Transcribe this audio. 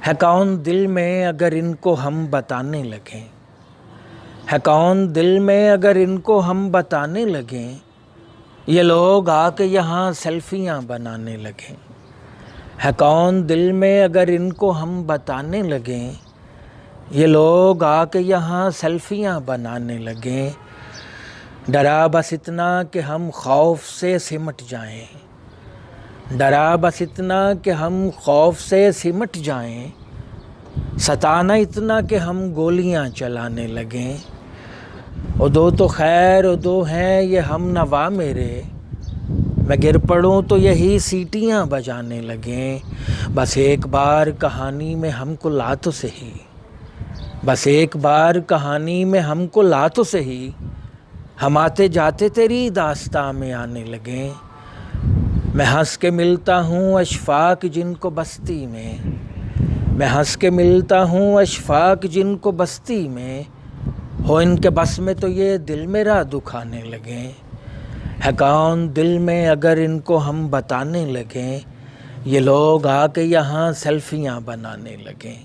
ہے کون دل میں اگر ان کو ہم بتانے لگیں، ہے کون دل میں اگر ان کو ہم بتانے لگیں، یہ لوگ آ کے یہاں سیلفیاں بنانے لگیں۔ ہے کون دل میں اگر ان کو ہم بتانے لگیں، یہ لوگ آ کے یہاں سیلفیاں بنانے لگیں۔ ڈرا بس اتنا کہ ہم خوف سے سمٹ جائیں، ڈرا بس اتنا کہ ہم خوف سے سمٹ جائیں، ستانا اتنا کہ ہم گولیاں چلانے لگیں۔ ادو تو خیر ادو ہیں یہ ہم نوا میرے، میں گر پڑوں تو یہی سیٹیاں بجانے لگیں۔ بس ایک بار کہانی میں ہم کو لا تو سہی، بس ایک بار کہانی میں ہم کو لا تو سہی، ہم آتے جاتے تیری داستاں میں آنے لگیں۔ میں ہنس کے ملتا ہوں اشفاق جن کو بستی میں، میں ہنس کے ملتا ہوں اشفاق جن کو بستی میں، ہو ان کے بس میں تو یہ دل میرا دکھانے لگیں۔ ہے کون دل میں اگر ان کو ہم بتانے لگیں، یہ لوگ آ کے یہاں سیلفیاں بنانے لگیں۔